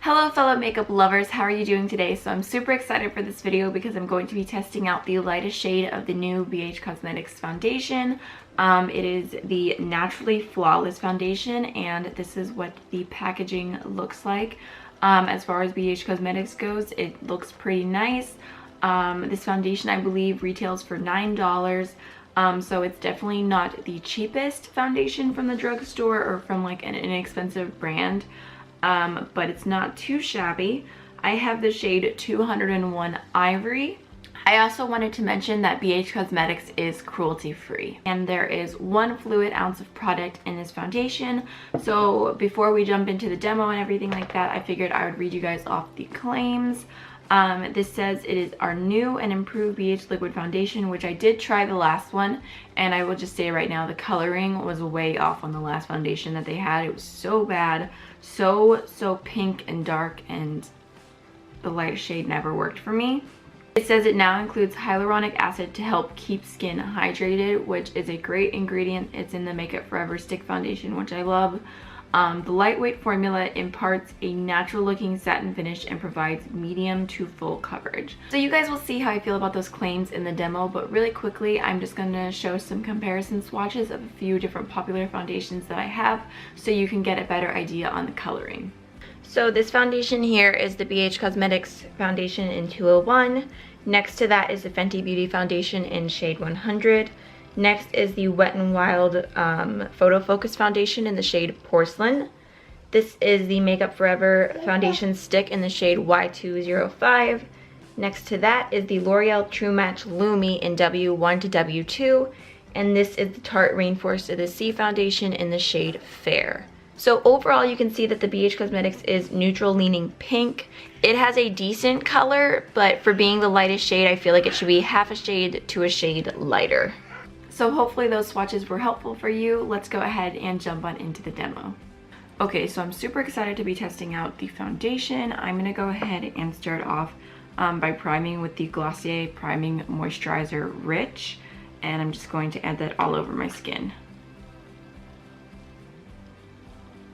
Hello fellow makeup lovers, how are you doing today? So I'm super excited for this video because I'm going to be testing out the lightest shade of the new BH Cosmetics foundation. It is the Naturally Flawless foundation and this is what the packaging looks like. As far as BH Cosmetics goes, it looks pretty nice. This foundation I believe retails for $9. So it's definitely not the cheapest foundation from the drugstore or from like an inexpensive brand. But it's not too shabby. I have the shade 201 Ivory. I also wanted to mention that BH Cosmetics is cruelty free and there is 1 fluid ounce of product in this foundation. So before we jump into the demo and everything like that, I figured I would read you guys off the claims. This says it is our new and improved BH liquid foundation, which I did try the last one, and I will just say right now the coloring was way off on the last foundation that they had. It was so bad, so pink and dark, and the lightest shade never worked for me. It says it now includes hyaluronic acid to help keep skin hydrated, which is a great ingredient. It's in the Makeup Forever stick foundation, which I love. The lightweight formula imparts a natural looking satin finish and provides medium to full coverage. So you guys will see how I feel about those claims in the demo, but really quickly I'm just going to show some comparison swatches of a few different popular foundations that I have so you can get a better idea on the coloring. So this foundation here is the BH Cosmetics foundation in 201. Next to that is the Fenty Beauty foundation in shade 100. Next is the WetNWild Photo Focus foundation in the shade Porcelain. This is the Makeup Forever foundation stick in the shade Y205. Next to that is the Loreal True Match Lumi in W1 to W2. And this is the Tarte Rainforest of the Sea foundation in the shade Fair. So overall you can see that the BH Cosmetics is neutral leaning pink. It has a decent color, but for being the lightest shade I feel like it should be half a shade to a shade lighter. So hopefully those swatches were helpful for you. Let's go ahead and jump on into the demo. Okay, so I'm super excited to be testing out the foundation. I'm gonna go ahead and start off by priming with the Glossier Priming Moisturizer Rich, and I'm just going to add that all over my skin.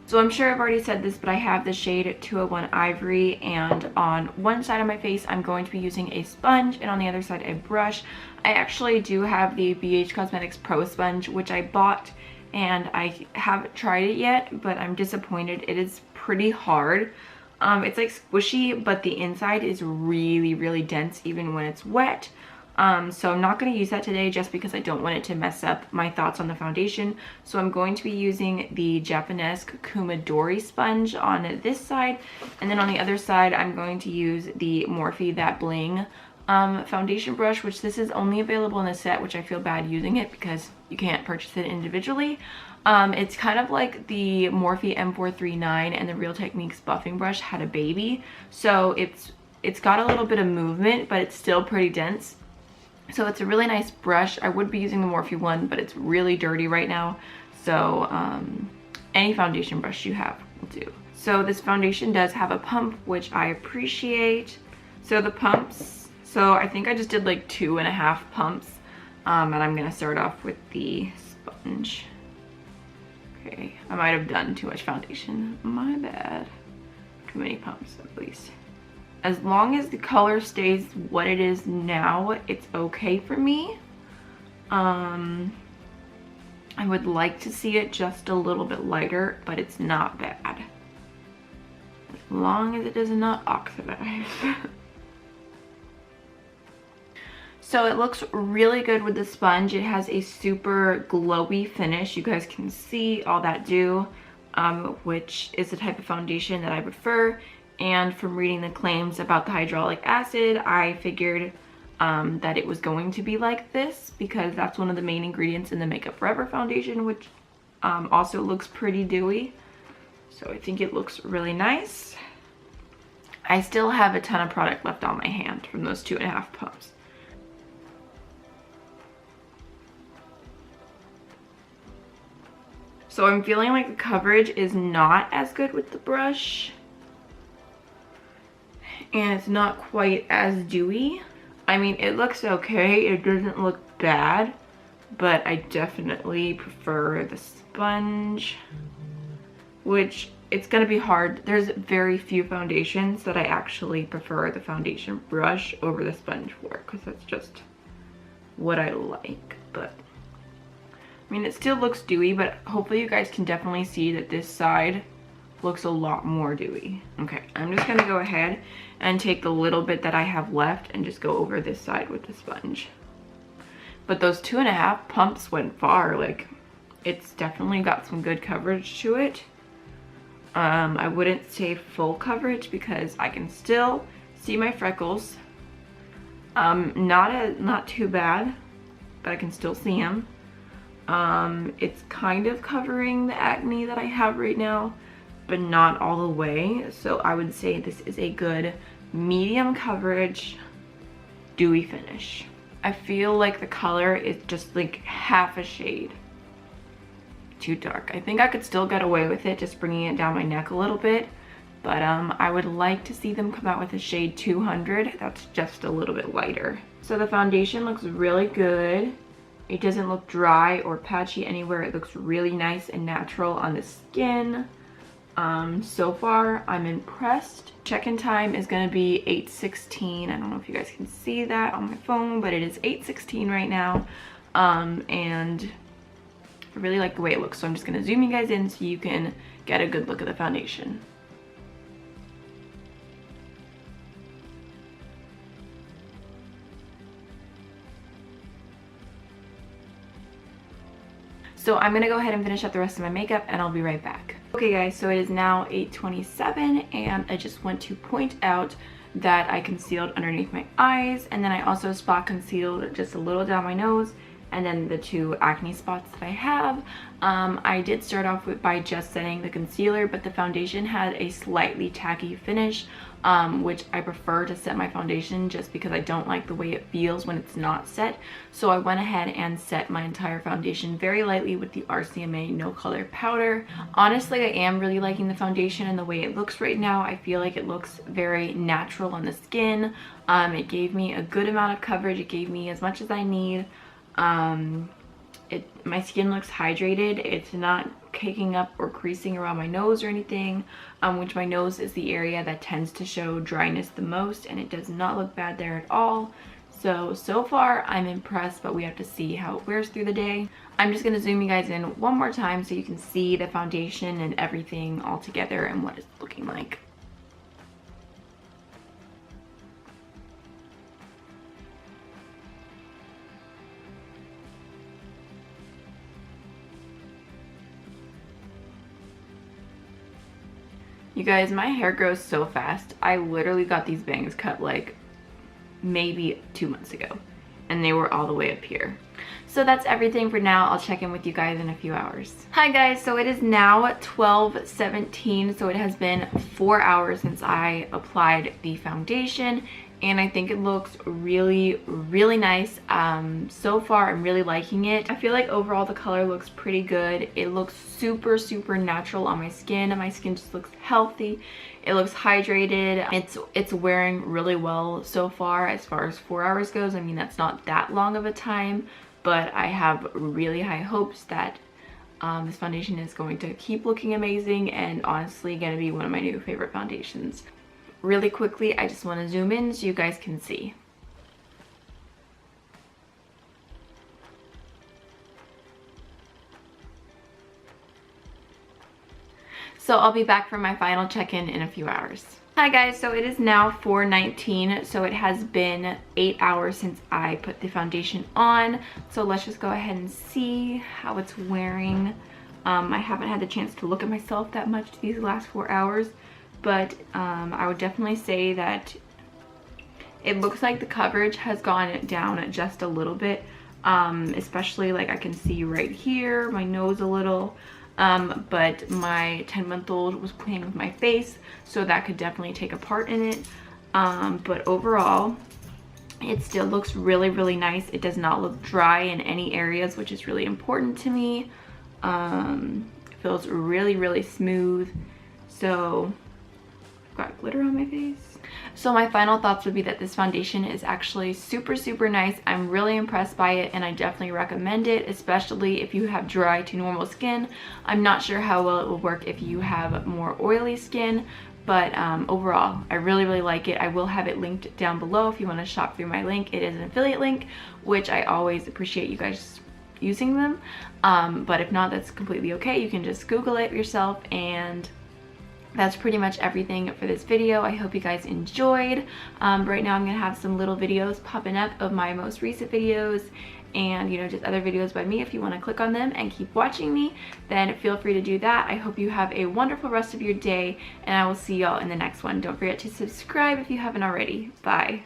So I'm sure I've already said this, but I have the shade 201 Ivory, and on one side of my face I'm going to be using a sponge and on the other side a brush. I actually do have the BH Cosmetics Pro Sponge, which I bought, and I haven't tried it yet, but I'm disappointed. It is pretty hard. It's like squishy, but the inside is really dense even when it's wet. So I'm not going to use that today just because I don't want it to mess up my thoughts on the foundation. So I'm going to be using the Japonesque Kumadori sponge on this side, and then on the other side I'm going to use the Morphe That Bling foundation brush, which this is only available in a set, which I feel bad using it because you can't purchase it individually. It's kind of like the Morphe M439 and the Real Techniques buffing brush had a baby, so it's got a little bit of movement, but it's still pretty dense. So it's a really nice brush. I would be using the Morphe one, but it's really dirty right now. So any foundation brush you have will do. So this foundation does have a pump, which I appreciate. So the pumps, so I think I just did like 2.5 pumps. And I'm gonna start off with the sponge. Okay, I might have done too much foundation. My bad. Too many pumps at least. As long as the color stays what it is now, it's okay for me. I would like to see it just a little bit lighter, but it's not bad. As long as it does not oxidize. So it looks really good with the sponge. It has a super glowy finish. You guys can see all that dew, which is the type of foundation that I prefer. And from reading the claims about the hyaluronic acid, I figured that it was going to be like this because that's one of the main ingredients in the Makeup Forever foundation, which also looks pretty dewy. So I think it looks really nice. I still have a ton of product left on my hand from those 2.5 pumps. So I'm feeling like the coverage is not as good with the brush. And it's not quite as dewy. I mean, it looks okay. It doesn't look bad, but I definitely prefer the sponge, which it's gonna be hard. There's very few foundations that I actually prefer the foundation brush over the sponge for, because that's just what I like. But I mean, it still looks dewy, but hopefully you guys can definitely see that this side looks a lot more dewy. Okay, I'm just gonna go ahead and take the little bit that I have left and just go over this side with the sponge. But those 2.5 pumps went far. Like, it's definitely got some good coverage to it. I wouldn't say full coverage because I can still see my freckles. Not too bad, but I can still see them. It's kind of covering the acne that I have right now, but not all the way. So I would say this is a good medium coverage, dewy finish. I feel like the color is just like half a shade too dark. I think I could still get away with it just bringing it down my neck a little bit, but I would like to see them come out with a shade 200 that's just a little bit lighter. So the foundation looks really good. It doesn't look dry or patchy anywhere. It looks really nice and natural on the skin. So far I'm impressed. Check-in time is going to be 8:16. I don't know if you guys can see that on my phone, but it is 8:16 right now. And I really like the way it looks, so I'm just going to zoom you guys in so you can get a good look at the foundation. So I'm gonna go ahead and finish up the rest of my makeup and I'll be right back. Okay guys, so it is now 8:27 and I just want to point out that I concealed underneath my eyes, and then I also spot concealed just a little down my nose, and then the 2 acne spots that I have. I did start off by just setting the concealer, but the foundation had a slightly tacky finish, which I prefer to set my foundation just because I don't like the way it feels when it's not set. So I went ahead and set my entire foundation very lightly with the RCMA No Color Powder. Honestly, I am really liking the foundation and the way it looks right now. I feel like it looks very natural on the skin. It gave me a good amount of coverage. It gave me as much as I need. My skin looks hydrated. It's not caking up or creasing around my nose or anything, which my nose is the area that tends to show dryness the most, and it does not look bad there at all. So far I'm impressed, but we have to see how it wears through the day. I'm just going to zoom you guys in one more time so you can see the foundation and everything all together and what it's looking like. You guys, my hair grows so fast. I literally got these bangs cut like maybe 2 months ago, and they were all the way up here. So that's everything for now. I'll check in with you guys in a few hours. Hi guys, so it is now 12:17, so it has been 4 hours since I applied the foundation, and I think it looks really nice. So far I'm really liking it. I feel like overall the color looks pretty good. It looks super natural on my skin, and my skin just looks healthy. It looks hydrated. It's wearing really well so far as 4 hours goes. I mean, that's not that long of a time, but I have really high hopes that this foundation is going to keep looking amazing, and honestly gonna be one of my new favorite foundations. Really quickly, I just want to zoom in so you guys can see. So I'll be back for my final check-in in a few hours. Hi guys, so it is now 4:19, so it has been 8 hours since I put the foundation on. So let's just go ahead and see how it's wearing. I haven't had the chance to look at myself that much these last 4 hours, but I would definitely say that it looks like the coverage has gone down just a little bit, especially like I can see right here, my nose a little. But my 10-month-old was playing with my face, so that could definitely take a part in it. But overall, it still looks really nice. It does not look dry in any areas, which is really important to me. It feels really smooth. So I've got glitter on my face. So my final thoughts would be that this foundation is actually super nice. I'm really impressed by it, and I definitely recommend it, especially if you have dry to normal skin. I'm not sure how well it will work if you have more oily skin, but overall I really like it. I will have it linked down below if you want to shop through my link. It is an affiliate link, which I always appreciate you guys using them, but if not, that's completely okay. You can just Google it yourself, and that's pretty much everything for this video. I hope you guys enjoyed. Right now I'm gonna have some little videos popping up of my most recent videos, and you know, just other videos by me. If you want to click on them and keep watching me, then feel free to do that. I hope you have a wonderful rest of your day, and I will see y'all in the next one. Don't forget to subscribe if you haven't already. Bye.